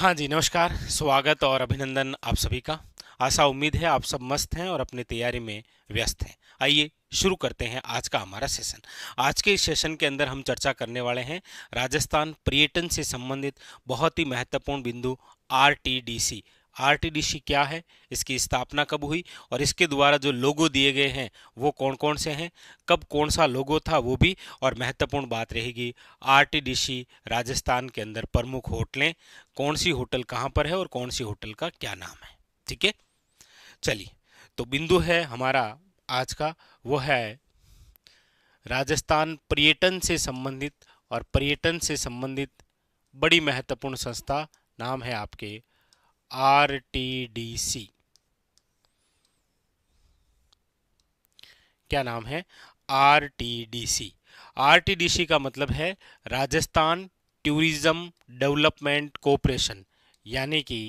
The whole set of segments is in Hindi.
हाँ जी, नमस्कार, स्वागत और अभिनंदन आप सभी का। आशा उम्मीद है आप सब मस्त हैं और अपनी तैयारी में व्यस्त हैं। आइए शुरू करते हैं आज का हमारा सेशन। आज के इस सेशन के अंदर हम चर्चा करने वाले हैं राजस्थान पर्यटन से संबंधित बहुत ही महत्वपूर्ण बिंदु आरटीडीसी। आरटीडीसी क्या है, इसकी स्थापना कब हुई और इसके द्वारा जो लोगो दिए गए हैं वो कौन कौन से हैं, कब कौन सा लोगो था वो भी, और महत्वपूर्ण बात रहेगी आरटीडीसी राजस्थान के अंदर प्रमुख होटलें, कौन सी होटल कहाँ पर है और कौन सी होटल का क्या नाम है। ठीक है, चलिए। तो बिंदु है हमारा आज का, वो है राजस्थान पर्यटन से संबंधित, और पर्यटन से संबंधित बड़ी महत्वपूर्ण संस्था, नाम है आपके आरटीडीसी। क्या नाम है? आरटीडीसी। आरटीडीसी का मतलब है राजस्थान टूरिज्म डेवलपमेंट कॉरपोरेशन, यानी कि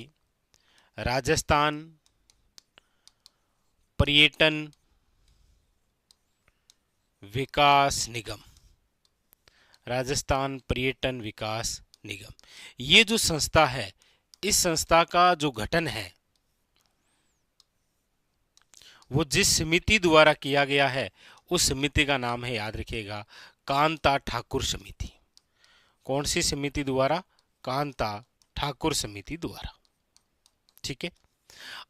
राजस्थान पर्यटन विकास निगम। राजस्थान पर्यटन विकास निगम, ये जो संस्था है, इस संस्था का जो गठन है वो जिस समिति द्वारा किया गया है उस समिति का नाम है, याद रखिएगा, कांता ठाकुर समिति। कौन सी समिति द्वारा? कांता ठाकुर समिति द्वारा। ठीक है।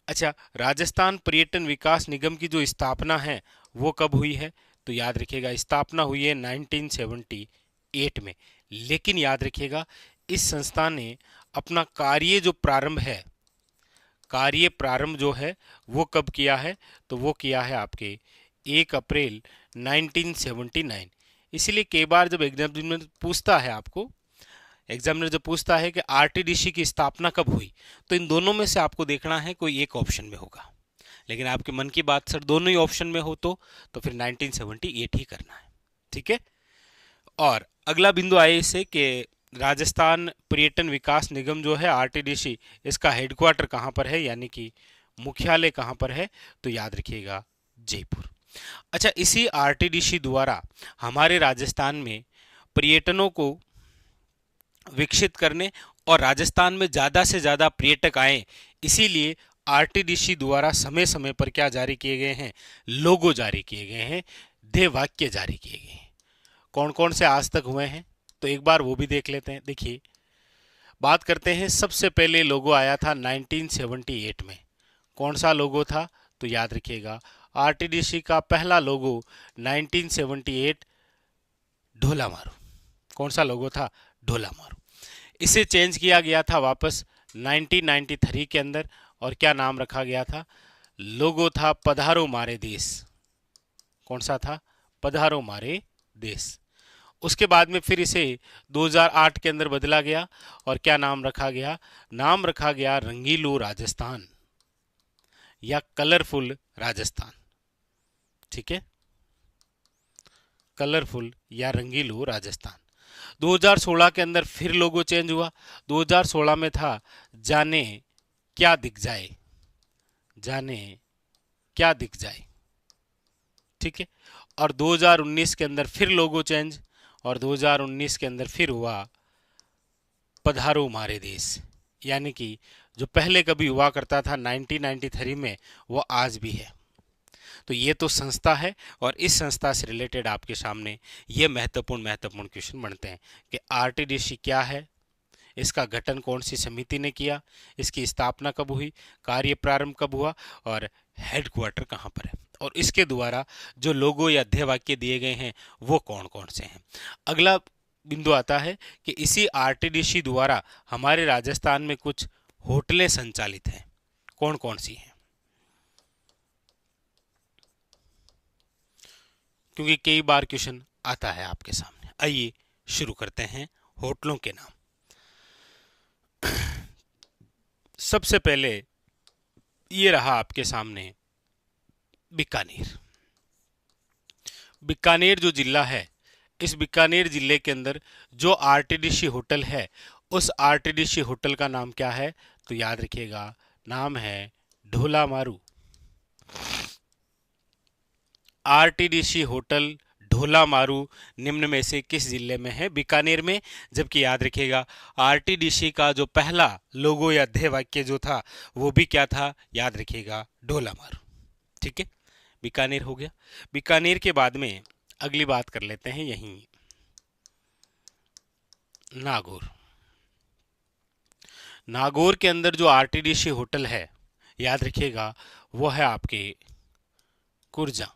अच्छा, राजस्थान पर्यटन विकास निगम की जो स्थापना है वो कब हुई है? तो याद रखिएगा, स्थापना हुई है 1978 में। लेकिन याद रखिएगा, इस संस्था ने अपना कार्य जो प्रारंभ है, कार्य प्रारंभ जो है वो कब किया है? तो वो किया है आपके 1 अप्रैल 1979। इसीलिए कई बार जब एग्जामिनर पूछता है आपको, एग्जामिनर जब पूछता है कि आरटीडीसी की स्थापना कब हुई, तो इन दोनों में से आपको देखना है कोई एक ऑप्शन में होगा। लेकिन आपके मन की बात सर दोनों ही ऑप्शन में हो तो फिर 1978 ही करना है। ठीक है। और अगला बिंदु आए इसे कि राजस्थान पर्यटन विकास निगम जो है आरटीडीसी, इसका हेडक्वार्टर कहाँ पर है, यानी कि मुख्यालय कहाँ पर है? तो याद रखिएगा, जयपुर। अच्छा, इसी आरटीडीसी द्वारा हमारे राजस्थान में पर्यटनों को विकसित करने और राजस्थान में ज़्यादा से ज़्यादा पर्यटक आए, इसीलिए आरटीडीसी द्वारा समय समय पर क्या जारी किए गए हैं? लोगो जारी किए गए हैं, ध्येय वाक्य जारी किए गए हैं। कौन कौन से आज तक हुए हैं तो एक बार वो भी देख लेते हैं। देखिए, बात करते हैं, सबसे पहले लोगो आया था 1978 में। कौन सा लोगो था? तो याद रखिएगा, आरटीडीसी का पहला लोगो 1978 ढोला मारू। कौन सा लोगो था? ढोला मारू। इसे चेंज किया गया था वापस 1993 के अंदर, और क्या नाम रखा गया था? लोगो था पधारो मारे देश। कौन सा था? पधारो मारे देश। उसके बाद में फिर इसे 2008 के अंदर बदला गया, और क्या नाम रखा गया? नाम रखा गया रंगीलो राजस्थान या कलरफुल राजस्थान। ठीक है, कलरफुल या रंगीलो राजस्थान। 2016 के अंदर फिर लोगो चेंज हुआ। 2016 में था जाने क्या दिख जाए, जाने क्या दिख जाए। ठीक है। और 2019 के अंदर फिर लोगो चेंज, और 2019 के अंदर फिर हुआ पधारो मारे देश, यानी कि जो पहले कभी हुआ करता था 1993 में, वो आज भी है। तो ये तो संस्था है, और इस संस्था से रिलेटेड आपके सामने ये महत्वपूर्ण महत्वपूर्ण क्वेश्चन बनते हैं कि आरटीडीसी क्या है, इसका गठन कौन सी समिति ने किया, इसकी स्थापना कब हुई, कार्य प्रारंभ कब हुआ, और हेडक्वार्टर कहाँ पर है, और इसके द्वारा जो लोगो या ध्येय वाक्य दिए गए हैं वो कौन कौन से हैं। अगला बिंदु आता है कि इसी आरटीडीसी द्वारा हमारे राजस्थान में कुछ होटलें संचालित हैं। कौन कौन सी हैं? क्योंकि कई बार क्वेश्चन आता है आपके सामने। आइए शुरू करते हैं होटलों के नाम। सबसे पहले ये रहा आपके सामने बीकानेर। बीकानेर जो जिला है, इस बीकानेर जिले के अंदर जो आरटीडीसी होटल है, उस आरटीडीसी होटल का नाम क्या है? तो याद रखिएगा, नाम है ढोला मारू। आरटीडीसी होटल ढोला मारू निम्न में से किस जिले में है? बीकानेर में। जबकि याद रखिएगा आरटीडीसी का जो पहला लोगो या ध्येय वाक्य जो था वो भी क्या था? याद रखिएगा ढोला मारू। ठीक है, बीकानेर हो गया। बीकानेर के बाद में अगली बात कर लेते हैं यहीं नागौर। नागौर के अंदर जो आरटीडीसी होटल है याद रखिएगा वो है आपके कुर्जा।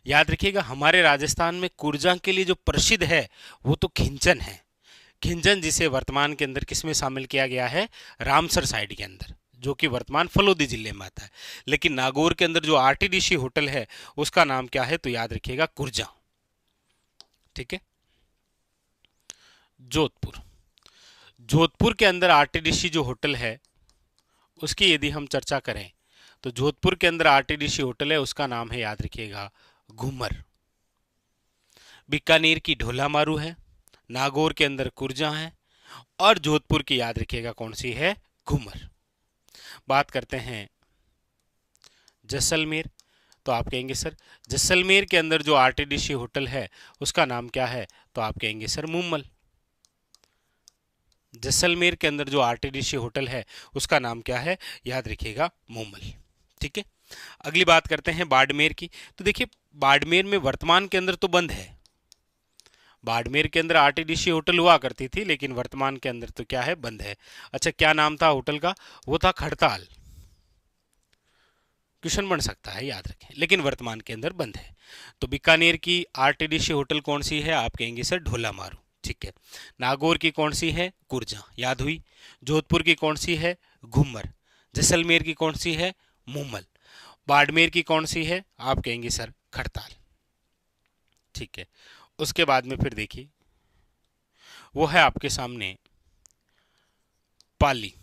याद रखिएगा हमारे राजस्थान में कुर्जा के लिए जो प्रसिद्ध है वो तो खिंचन है। खिंचन जिसे वर्तमान के अंदर किस में शामिल किया गया है? रामसर साइड के अंदर, जो कि वर्तमान फलोदी जिले में आता है। लेकिन नागौर के अंदर जो आरटीडीसी होटल है उसका नाम क्या है? तो याद रखिएगा कुर्जा। ठीक है, जोधपुर। जोधपुर के अंदर आरटीडीसी जो होटल है उसकी यदि हम चर्चा करें तो जोधपुर के अंदर आरटीडीसी होटल है उसका नाम है, याद रखिएगा, घूमर। बीकानेर की ढोला मारू है, नागौर के अंदर कुर्जा है और जोधपुर की याद रखिएगा कौन सी है? घूमर। बात करते हैं जैसलमेर। तो आप कहेंगे सर जैसलमेर के अंदर जो आरटीडीसी होटल है उसका नाम क्या है? तो आप कहेंगे सर मूमल। जैसलमेर के अंदर जो आरटीडीसी होटल है उसका नाम क्या है? याद रखिएगा मूमल। ठीक है, अगली बात करते हैं बाड़मेर की। तो देखिए बाड़मेर में वर्तमान के अंदर तो बंद है। बाड़मेर के अंदर आरटीडीसी होटल हुआ करती थी लेकिन वर्तमान के अंदर तो क्या है? बंद है। अच्छा, क्या नाम था होटल का? वो था खड़ताल। क्वेश्चन बन सकता है, याद रखें, लेकिन वर्तमान के अंदर बंद है। तो बीकानेर की आरटीडीसी होटल कौन सी है? आप कहेंगे सर ढोला मारू। ठीक है, नागौर की कौन सी है? कुर्जा, याद हुई। जोधपुर की कौन सी है? घूमर। जैसलमेर की कौन सी है? मूमल। बाड़मेर की कौन सी है? आप कहेंगे सर खड़ताल। ठीक है, उसके बाद में फिर देखिए वो है आपके सामने पाली।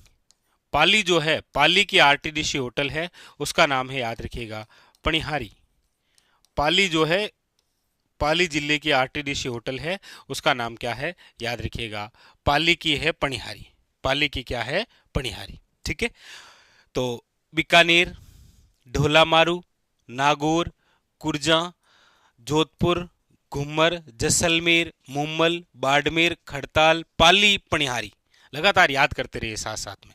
पाली जो है, पाली की आरटीडीसी होटल है उसका नाम है, याद रखिएगा, पणिहारी। पाली जो है, पाली जिले की आरटीडीसी होटल है उसका नाम क्या है? याद रखिएगा पाली की है पणिहारी। पाली की क्या है? पणिहारी। ठीक है, तो बीकानेर, ढोला मारू, नागौर, कुर्जा, जोधपुर, घूमर, जैसलमेर, मूमल, बाड़मेर, खड़ताल, पाली, पणिहारी, लगातार याद करते रहिए साथ साथ में।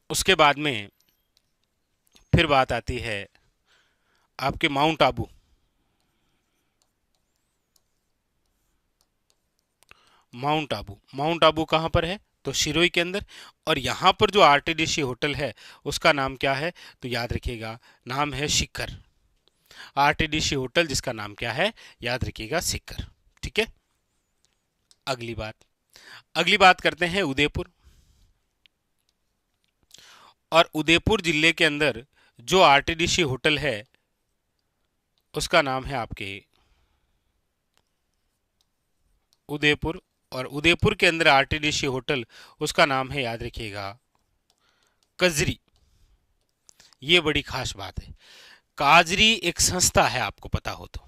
उसके बाद में फिर बात आती है आपके mount Abu. Mount Abu, mount Abu कहां पर है? तो सिरोही के अंदर। और यहां पर जो आरटीडीसी होटल है उसका नाम क्या है? तो याद रखिएगा नाम है शिखर। आरटीडीसी होटल जिसका नाम क्या है? याद रखिएगा शिखर। ठीक है, अगली बात करते हैं उदयपुर। और उदयपुर जिले के अंदर जो आरटीडीसी होटल है उसका नाम है आपके उदयपुर। और उदयपुर के अंदर आरटीडीसी होटल उसका नाम है, याद रखिएगा, कजरी। ये बड़ी खास बात है। काजरी एक संस्था है, आपको पता हो तो।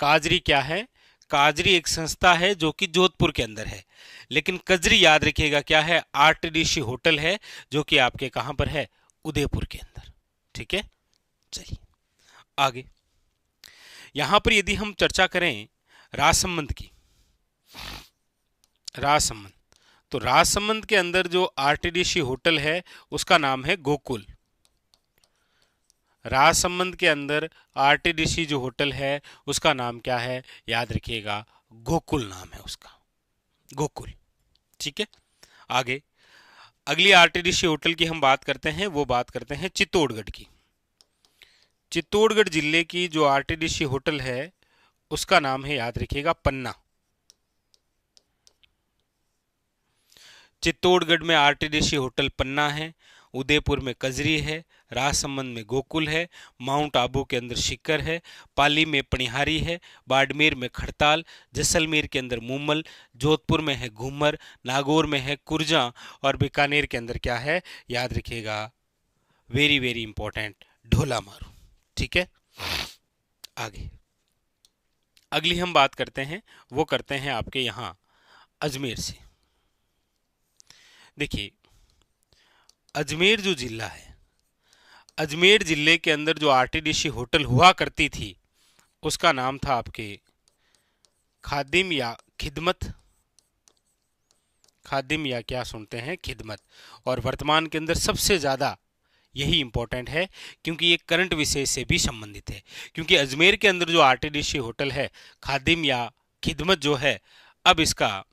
काजरी क्या है? काजरी एक संस्था है जो कि जोधपुर के अंदर है। लेकिन कजरी याद रखिएगा क्या है? आरटीडीसी होटल है जो कि आपके कहां पर है? उदयपुर के अंदर। ठीक है, चलिए आगे। यहां पर यदि हम चर्चा करें राजसमंद की, राजसमंद, तो राजसमंद के अंदर जो आरटीडीसी होटल है उसका नाम है गोकुल। राजसमंद के अंदर आरटीडीसी जो होटल है उसका नाम क्या है? याद रखिएगा गोकुल नाम है उसका, गोकुल। ठीक है, आगे अगली आरटीडीसी होटल की हम बात करते हैं, वो बात करते हैं चित्तौड़गढ़ की। चित्तौड़गढ़ जिले की जो आरटीडीसी होटल है उसका नाम है, याद रखिएगा, पन्ना। चित्तौड़गढ़ में आरटीडीसी होटल पन्ना है, उदयपुर में कजरी है, राजसमंद में गोकुल है, माउंट आबू के अंदर शिखर है, पाली में पणिहारी है, बाड़मेर में खड़ताल, जैसलमेर के अंदर मूमल, जोधपुर में है घूमर, नागौर में है कुर्जा और बीकानेर के अंदर क्या है? याद रखिएगा, वेरी वेरी इंपॉर्टेंट, ढोला मारू। ठीक है, आगे अगली हम बात करते हैं, वो करते हैं आपके यहां अजमेर से। देखिए अजमेर जो जिला है, अजमेर जिले के अंदर जो आरटीडीसी होटल हुआ करती थी उसका नाम था आपके खादिम या खिदमत, खादिम या क्या सुनते हैं, खिदमत। और वर्तमान के अंदर सबसे ज़्यादा यही इंपॉर्टेंट है क्योंकि ये करंट विषय से भी संबंधित है, क्योंकि अजमेर के अंदर जो आरटीडीसी होटल है खादिम या खिदमत जो है, अब इसका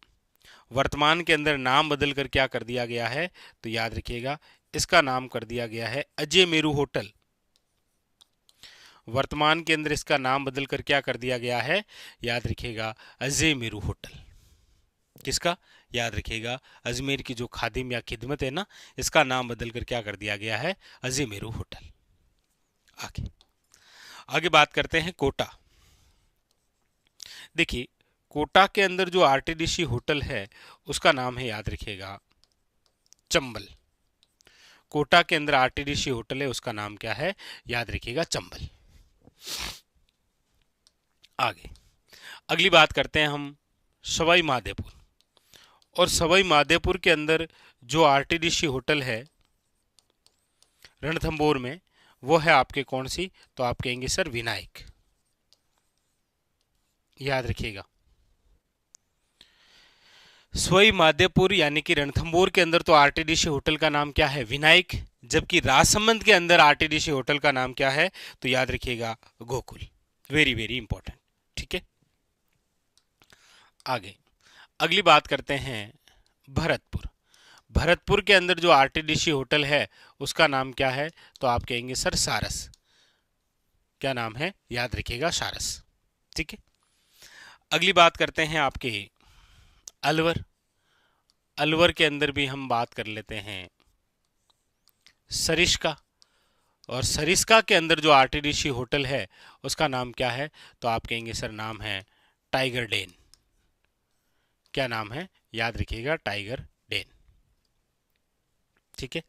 वर्तमान के अंदर नाम बदल कर क्या कर दिया गया है, तो याद रखिएगा इसका नाम कर दिया गया है अजय मेरू होटल। वर्तमान के अंदर इसका नाम बदल कर क्या कर दिया गया है, याद रखिएगा अजय मेरू होटल। किसका, याद रखिएगा अजमेर की जो खादिम या खिदमत है ना, इसका नाम बदल कर क्या कर दिया गया है, अजय मेरू होटल। आगे आगे बात करते हैं कोटा। देखिए कोटा के अंदर जो आरटीडीसी होटल है उसका नाम है, याद रखिएगा चंबल। कोटा के अंदर आरटीडीसी होटल है उसका नाम क्या है, याद रखिएगा चंबल। आगे अगली बात करते हैं हम सवाई माधोपुर। और सवाई माधोपुर के अंदर जो आरटीडीसी होटल है रणथंभौर में, वो है आपके कौन सी, तो आप कहेंगे सर विनायक। याद रखिएगा सवाई माधोपुर यानी कि रणथंभौर के अंदर तो आरटीडीसी होटल का नाम क्या है, विनायक, जबकि राजसमंद के अंदर आरटीडीसी होटल का नाम क्या है, तो याद रखिएगा गोकुल। वेरी वेरी इंपॉर्टेंट, ठीक है। आगे अगली बात करते हैं भरतपुर। भरतपुर के अंदर जो आरटीडीसी होटल है उसका नाम क्या है, तो आप कहेंगे सर सारस। क्या नाम है, याद रखिएगा सारस, ठीक है। अगली बात करते हैं आपके अलवर। अलवर के अंदर भी हम बात कर लेते हैं सरिस्का। और सरिस्का के अंदर जो आरटीडीसी होटल है उसका नाम क्या है, तो आप कहेंगे सर नाम है टाइगर डेन। क्या नाम है, याद रखिएगा टाइगर डेन, ठीक है।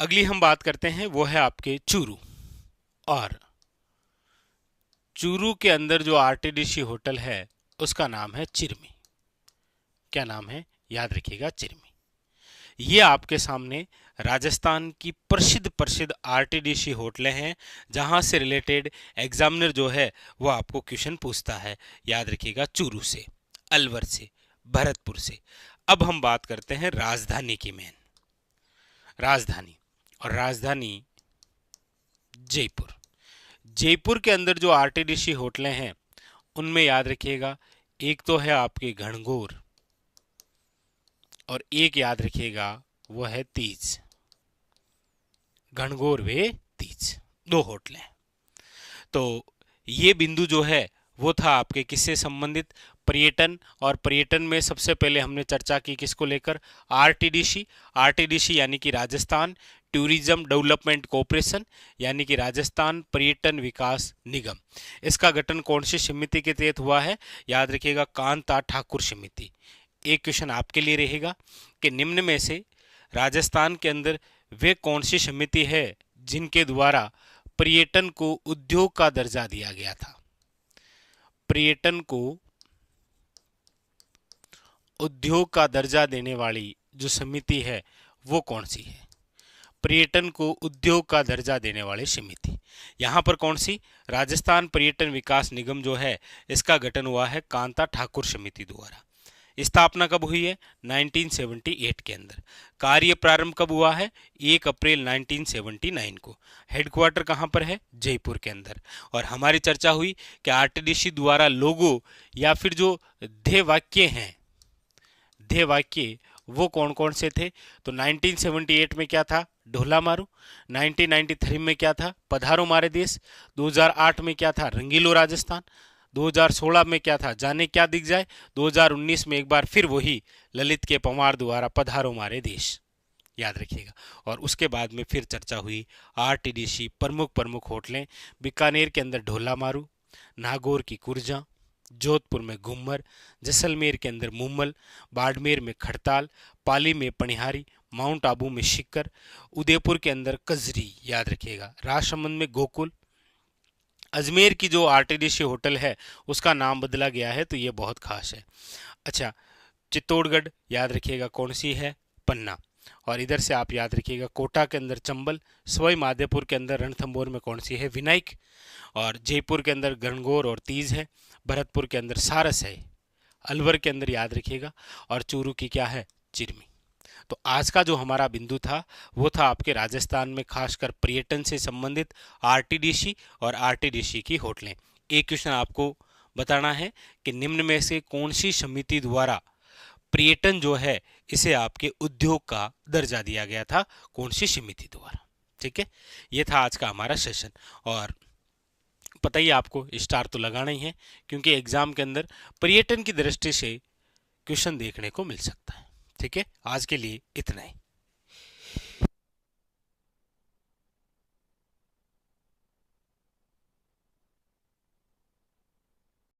अगली हम बात करते हैं वो है आपके चूरू। और चूरू के अंदर जो आरटीडीसी होटल है उसका नाम है चिरमी। क्या नाम है, याद रखिएगा चिरमी। ये आपके सामने राजस्थान की प्रसिद्ध प्रसिद्ध आरटीडीसी होटलें हैं जहां से रिलेटेड एग्जामिनर जो है वो आपको क्वेश्चन पूछता है। याद रखिएगा चूरू से, अलवर से, भरतपुर से। अब हम बात करते हैं राजधानी की मेन, राजधानी। और राजधानी जयपुर। जयपुर के अंदर जो आरटीडीसी होटलें हैं उनमें याद रखिएगा एक तो है आपके घनघोर और एक याद रखिएगा वो है तीज। घनघोर वे तीज, दो होटलें। तो ये बिंदु जो है वो था आपके किससे संबंधित, पर्यटन। और पर्यटन में सबसे पहले हमने चर्चा की किसको लेकर, आरटीडीसी। आरटीडीसी यानी कि राजस्थान टूरिज्म डेवलपमेंट कॉरपोरेशन, यानी कि राजस्थान पर्यटन विकास निगम। इसका गठन कौन सी समिति के तहत हुआ है, याद रखिएगा कांता ठाकुर समिति। एक क्वेश्चन आपके लिए रहेगा कि निम्न में से राजस्थान के अंदर वे कौन सी समिति है जिनके द्वारा पर्यटन को उद्योग का दर्जा दिया गया था। पर्यटन को उद्योग का दर्जा देने वाली जो समिति है वो कौन सी है, पर्यटन को उद्योग का दर्जा देने वाली समिति। यहाँ पर कौन सी, राजस्थान पर्यटन विकास निगम जो है इसका गठन हुआ है कांता ठाकुर समिति द्वारा। स्थापना कब हुई है, 1978 के अंदर। कार्य प्रारंभ कब हुआ है, 1 अप्रैल 1979 को। हेडक्वार्टर कहाँ पर है, जयपुर के अंदर। और हमारी चर्चा हुई कि आरटीडीसी द्वारा लोगो या फिर जो ध्येय वाक्य हैं, ध्येय वाक्य वो कौन कौन से थे, तो 1978 में क्या था, ढोला मारू। 1993 में क्या था, पधारो मारे देश। 2008 में क्या था, रंगीलो राजस्थान। 2016 में क्या था, जाने क्या दिख जाए। 2019 में एक बार फिर वही ललित के पंवार द्वारा पधारो मारे देश, याद रखिएगा। और उसके बाद में फिर चर्चा हुई आरटीडीसी प्रमुख प्रमुख होटलें। बीकानेर के अंदर ढोला मारू, नागौर की कुर्जा, जोधपुर में घुम्मर, जैसलमेर के अंदर मुम्मल, बाड़मेर में खड़ताल, पाली में पनिहारी, माउंट आबू में शिक्कर, उदयपुर के अंदर कजरी, याद रखिएगा। राजसमंद में गोकुल। अजमेर की जो आरटीडीसी होटल है उसका नाम बदला गया है, तो ये बहुत खास है। अच्छा, चित्तौड़गढ़ याद रखिएगा कौन सी है, पन्ना। और इधर से आप याद रखिएगा, कोटा के अंदर चंबल, सवाई माधोपुर के अंदर रणथंभौर में कौन सी है, विनायक, और जयपुर के अंदर गणगौर और तीज है, भरतपुर के अंदर सारस है, अलवर के अंदर याद रखिएगा, और चूरू की क्या है, चिरमी। तो आज का जो हमारा बिंदु था वो था आपके राजस्थान में खासकर पर्यटन से संबंधित आरटीडीसी और आरटीडीसी की होटलें। एक क्वेश्चन आपको बताना है कि निम्न में से कौन सी समिति द्वारा पर्यटन जो है इसे आपके उद्योग का दर्जा दिया गया था, कौन सी समिति द्वारा। ठीक है, ये था आज का हमारा सेशन। और पता ही आपको स्टार तो लगाना ही है, क्योंकि एग्जाम के अंदर पर्यटन की दृष्टि से क्वेश्चन देखने को मिल सकता है। ठीक है, आज के लिए इतना ही।